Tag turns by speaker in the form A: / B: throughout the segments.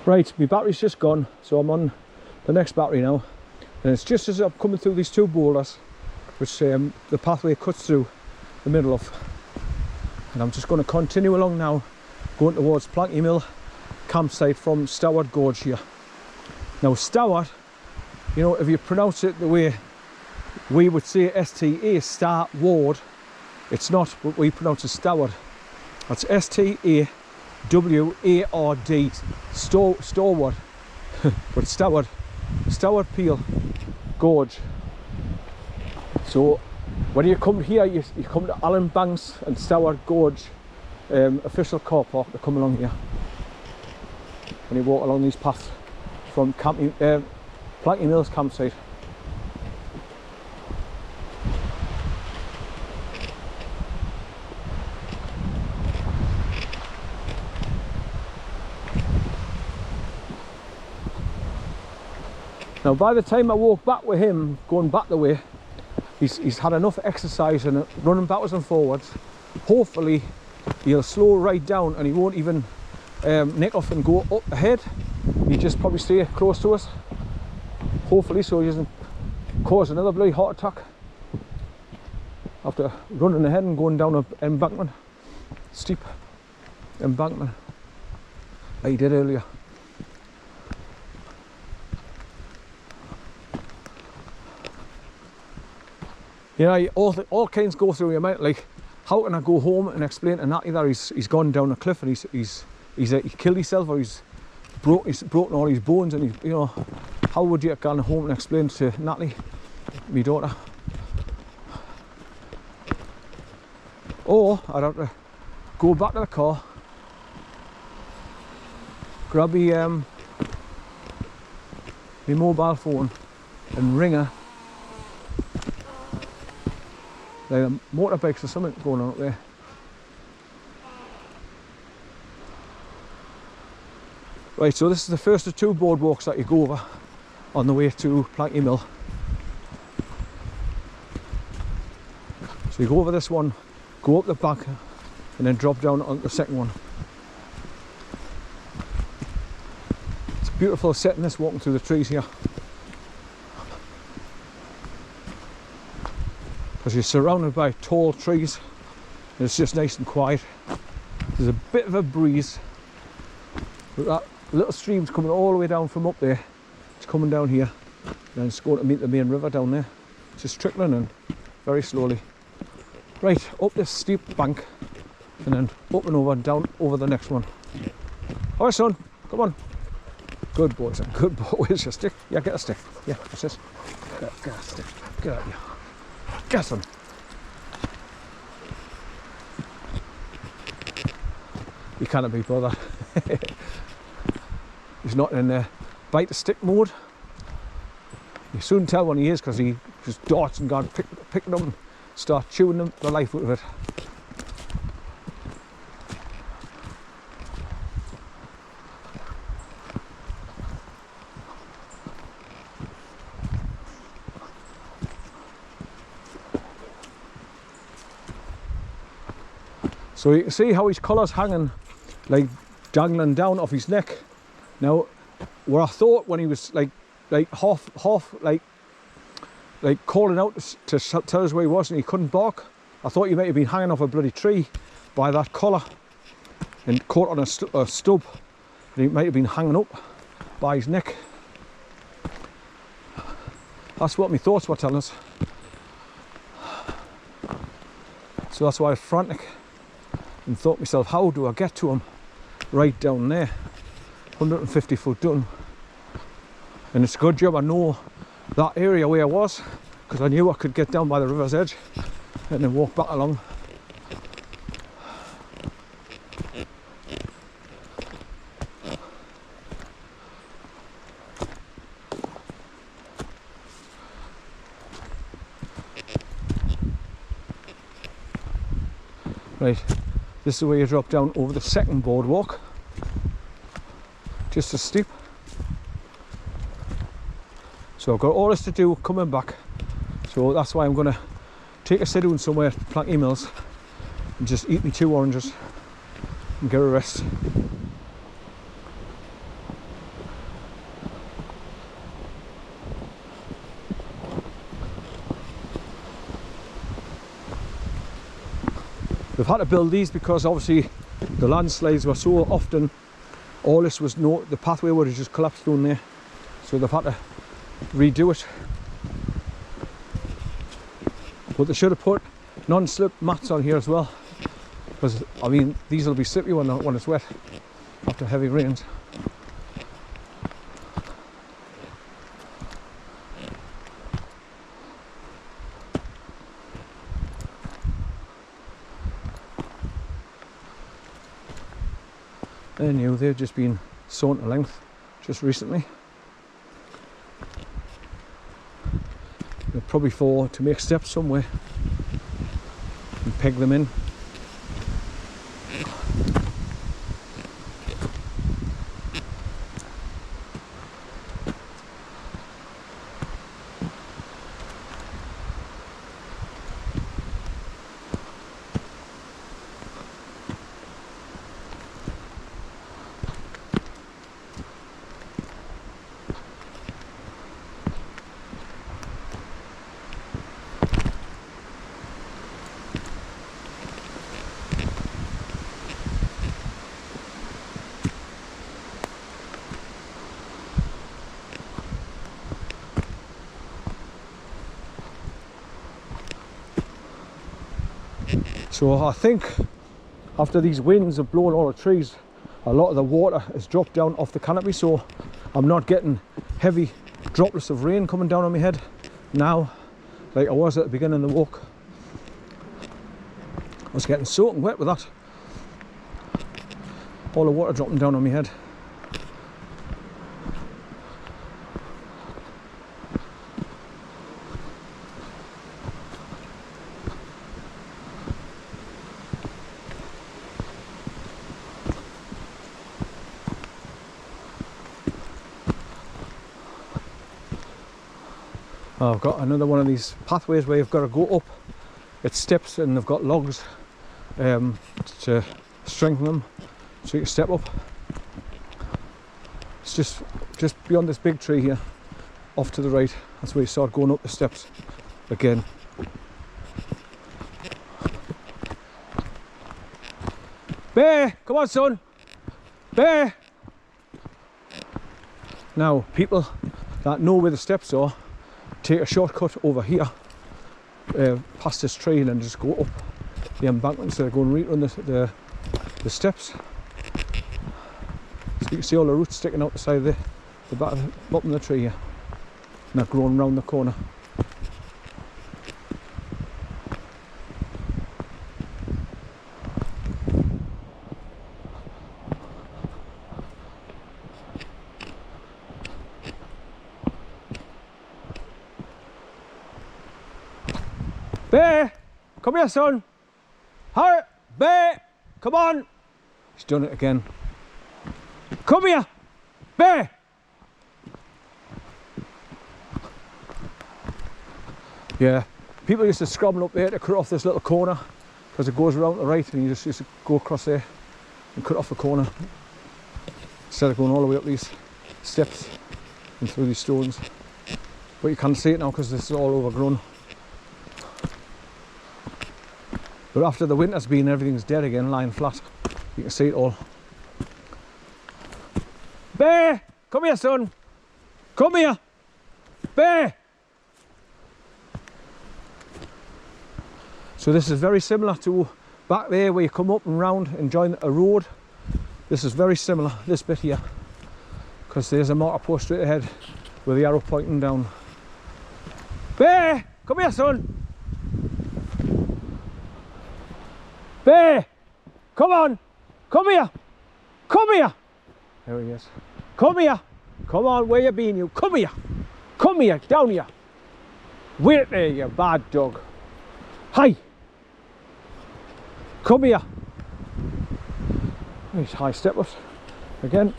A: Right, my battery's just gone, so I'm on the next battery now. And it's just as I'm coming through these two boulders, which the pathway cuts through the middle of. And I'm just going to continue along now, going towards Planky Mill campsite from Stoward Gorge here. Now Stoward, you know, if you pronounce it the way we would say S-T-A, Star Ward, it's not what we pronounce as Stoward. That's S-T-A-W-A-R-D, Stoward. But Stoward Peel Gorge. So when you come here, you come to Allen Banks and Stoward Gorge official car park to come along here. And you walk along these paths from Planky Mill's campsite. Now by the time I walk back with him, going back the way, he's had enough exercise and running backwards and forwards. Hopefully he'll slow right down and he won't even nick off and go up ahead. He'll just probably stay close to us. Hopefully, so he doesn't cause another bloody heart attack after running ahead and going down an embankment, steep embankment like he did earlier. You know, all kinds go through your mind, like, how can I go home and explain to Natty that he's gone down a cliff and he killed himself, or he's broken all his bones, and you know, how would you have gone home and explain to Natty, my daughter? Or I'd have to go back to the car, grab my mobile phone and ring her. Like motorbikes or something going on up there. Right, so this is the first of two boardwalks that you go over on the way to Planky Mill. So you go over this one, go up the back, and then drop down on the second one. It's a beautiful setting, this, walking through the trees here. Because you're surrounded by tall trees and it's just nice and quiet. There's a bit of a breeze, but that little stream's coming all the way down from up there. It's coming down here and it's going to meet the main river down there. It's just trickling in very slowly. Right, up this steep bank and then up and over and down over the next one. All right, son, come on. Good boy, son, good boy. Where's your stick? Yeah, get a stick. Yeah, what's this? Get a stick. Get out here. Get him. He can't be bothered. He's not in bite the stick mode. You soon tell when he is, because he just darts and goes pick them up and start chewing them the life out of it. So you can see how his collar's hanging, like dangling down off his neck. Now, what I thought when he was like half calling out to tell us where he was and he couldn't bark, I thought he might have been hanging off a bloody tree by that collar and caught on a stub, and he might have been hanging up by his neck. That's what my thoughts were telling us. So that's why I was frantic. And thought myself, how do I get to him? Right down there, 150 foot down. And it's a good job I know that area where I was, because I knew I could get down by the river's edge and then walk back along. Right. This is where you drop down over the second boardwalk, just as steep. So I've got all this to do coming back, so that's why I'm going to take a sit down somewhere at Planky Mills and just eat me 2 oranges and get a rest. They've had to build these because obviously the landslides were so often, all this was the pathway would have just collapsed down there. So they've had to redo it. But they should have put non-slip mats on here as well. Because, I mean, these will be slippery when it's wet after heavy rains. They're new, they've just been sawn to length just recently. They're probably to make steps somewhere and peg them in. So I think after these winds have blown all the trees, a lot of the water has dropped down off the canopy, so I'm not getting heavy droplets of rain coming down on my head now like I was at the beginning of the walk. I was getting soaking wet with that. All the water dropping down on my head. I've got another one of these pathways where you've got to go up. It's steps and they've got logs to strengthen them so you can step up. It's just beyond this big tree here, off to the right. That's where you start going up the steps again. Bear, come on son, Bear. Now people that know where the steps are, take a shortcut over here past this trail and just go up the embankment instead of going right on the steps. So you can see all the roots sticking out the side of the bottom of the tree here, and they're growing round the corner. Bear, come here son. Hurry, Bear, come on. He's done it again. Come here, Bear. Yeah, people used to scramble up there to cut off this little corner because it goes around to the right, and you just used to go across there and cut off the corner instead of going all the way up these steps and through these stones. But you can't see it now because this is all overgrown. But after the winter's been, everything's dead again, lying flat. You can see it all. Bear, come here son. Come here, Bear. So this is very similar to back there where you come up and round and join a road. This is very similar, this bit here, because there's a marker post straight ahead with the arrow pointing down. Bear, come here son. Bear, come on, come here, come here. There he is. Come here, come on, where you been you? Come here, down here. Wait there, you bad dog. Hi, come here. Nice high steppers again.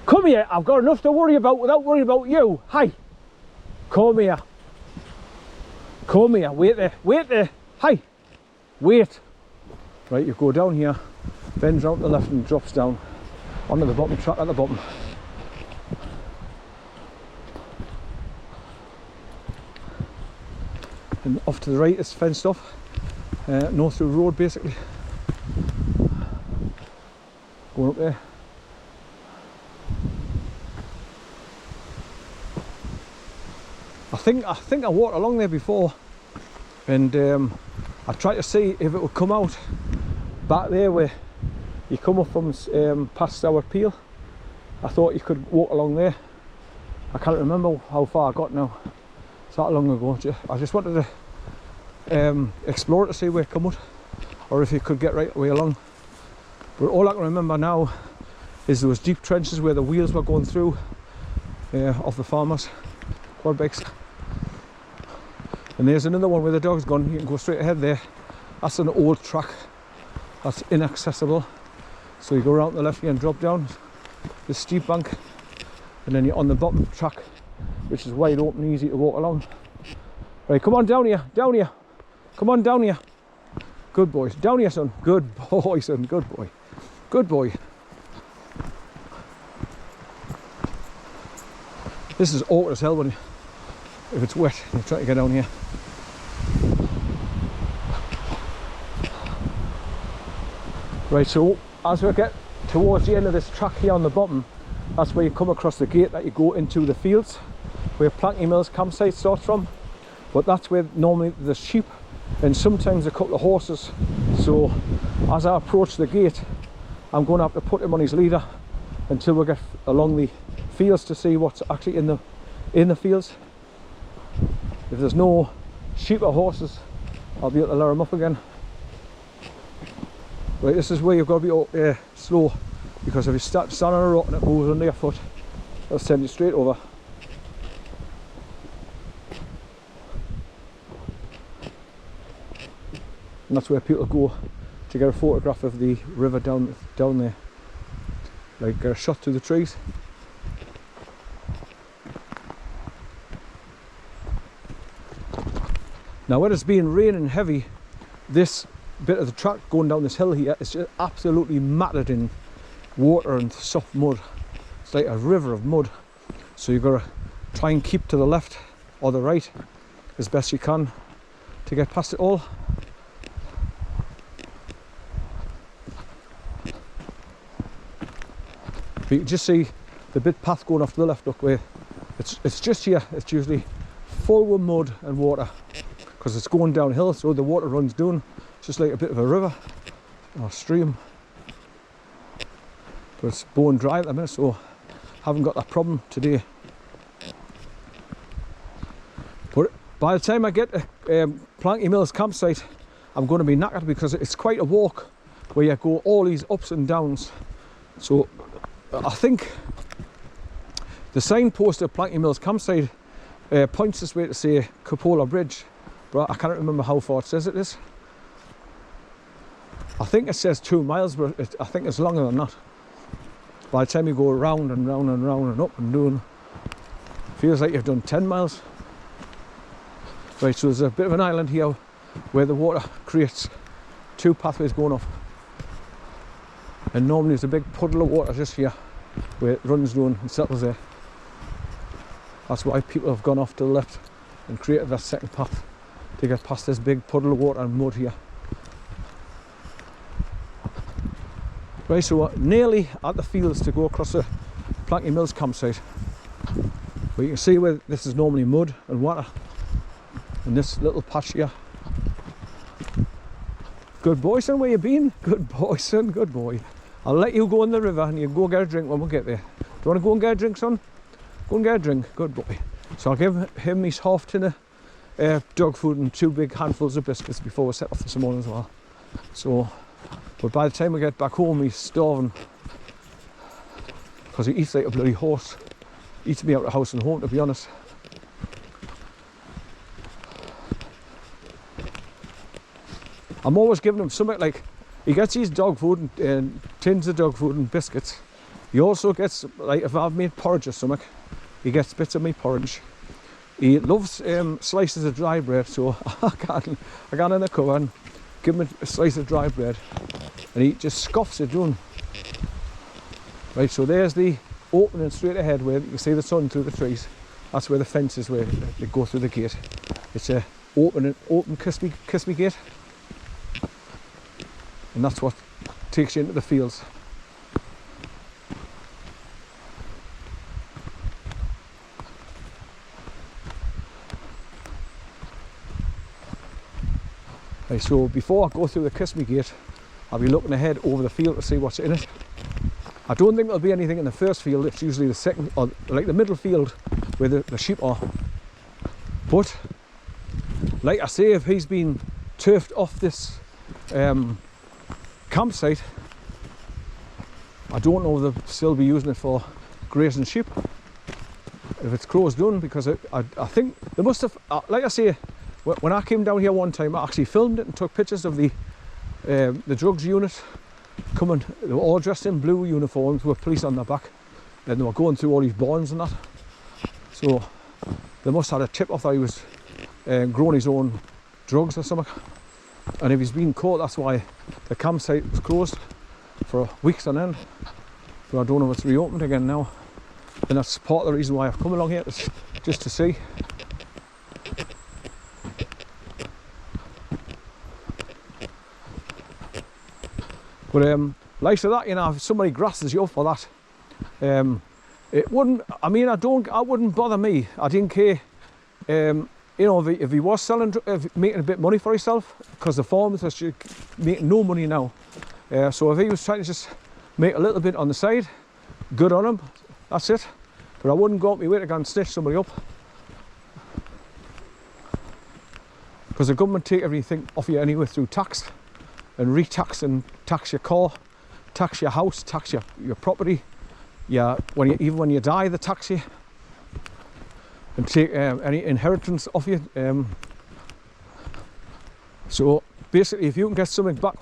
A: Come here, I've got enough to worry about without worrying about you. Hi, come here. Come here, wait there, hi, wait. Right, you go down here, bends round to the left and drops down onto the bottom track at the bottom. and off to the right it's fenced off, no through road basically. Going up there. I think I walked along there before, and I tried to see if it would come out back there where you come up from past our peel. I thought you could walk along there. I can't remember how far I got now. It's that long ago. I just wanted to explore it to see where it come out, or if you could get right way along. But all I can remember now is there was deep trenches where the wheels were going through of the farmers' quad bikes. And there's another one where the dog's gone. You can go straight ahead there. That's an old track. That's inaccessible. So you go around to the left here and drop down the steep bank, and then you're on the bottom track, which is wide open and easy to walk along. Right, come on down here, down here. Come on down here. Good boy. Down here, son. Good boy, son. Good boy. Good boy. This is awkward as hell when if it's wet and you're trying to get down here. Right, so as we get towards the end of this track here on the bottom, that's where you come across the gate that you go into the fields where Planky Mill's campsite starts from. But that's where normally the sheep and sometimes a couple of horses. So as I approach the gate, I'm going to have to put him on his leader until we get along the fields to see what's actually in the fields. If there's no sheep or horses, I'll be able to lure him up again. Right, this is where you've got to be slow, because if you stand on a rock and it moves under your foot, it'll send you straight over. And that's where people go to get a photograph of the river down there, like get a shot through the trees. Now when it's been raining heavy, this bit of the track going down this hill here is just absolutely matted in water and soft mud. It's like a river of mud, so you've got to try and keep to the left or the right as best you can to get past it all. But you can just see the bit path going off to the left. Look where it's just here. It's usually full with mud and water because it's going downhill, so the water runs down just like a bit of a river or stream. But it's bone dry at the minute, so haven't got that problem today. But by the time I get to Planky Mill's campsite, I'm going to be knackered because it's quite a walk where you go all these ups and downs. So I think the signpost at Planky Mill's campsite points this way to say CUPOLA Bridge, but I can't remember how far it says it is. I think it says 2 miles, but I think it's longer than that. By the time you go round and round and round and up and down, feels like you've done 10 miles. Right, so there's a bit of an island here where the water creates 2 pathways going off. And normally there's a big puddle of water just here where it runs down and settles there. That's why people have gone off to the left and created that second path to get past this big puddle of water and mud here. Right, so we're nearly at the fields to go across the Planky Mill's campsite. But you can see where this is normally mud and water, and this little patch here. Good boy, son, where you been? Good boy, son, good boy. I'll let you go in the river and you go get a drink when we get there. Do you want to go and get a drink, son? Go and get a drink, good boy. So I'll give him his half tin of dog food and 2 big handfuls of biscuits before we set off this morning as well. So, but by the time we get back home, he's starving because he eats like a bloody horse. Eats me out of the house and home, to be honest. I'm always giving him something, like he gets his dog food and tins of dog food and biscuits. He also gets, like if I've made porridge or something, he gets bits of my porridge. He loves slices of dry bread, so I got in the cupboard and give him a slice of dry bread and he just scoffs it down. Right, so there's the opening straight ahead where you can see the sun through the trees. That's where the fence is, where they go through the gate. It's a open kiss me gate, and that's what takes you into the fields. Right, so before I go through the kiss me gate, I'll be looking ahead over the field to see what's in it. I don't think there'll be anything in the first field. It's usually the second, or like the middle field where the sheep are. But like I say, if he's been turfed off this campsite, I don't know if they'll still be using it for grazing sheep if it's closed down, because I think they must have, like I say, when I came down here one time, I actually filmed it and took pictures of the drugs unit coming. They were all dressed in blue uniforms with police on their back, and they were going through all these barns and that. So they must have had a tip off that he was growing his own drugs or something. And if he's been caught, that's why the campsite was closed for weeks on end. So I don't know if it's reopened again now. And that's part of the reason why I've come along here, just to see. But like to that, you know, if somebody grasses you up for that, it wouldn't, I mean, I wouldn't bother me. I didn't care, you know, if he was selling, making a bit of money for himself, because the farmers are making no money now. So if he was trying to just make a little bit on the side, good on him, that's it. But I wouldn't go up my way to go and snitch somebody up. Because the government take everything off you anyway through tax, and re-tax, and tax your car, tax your house, tax your property. Yeah, even when you die, they tax you and take any inheritance off you. So basically, if you can get something back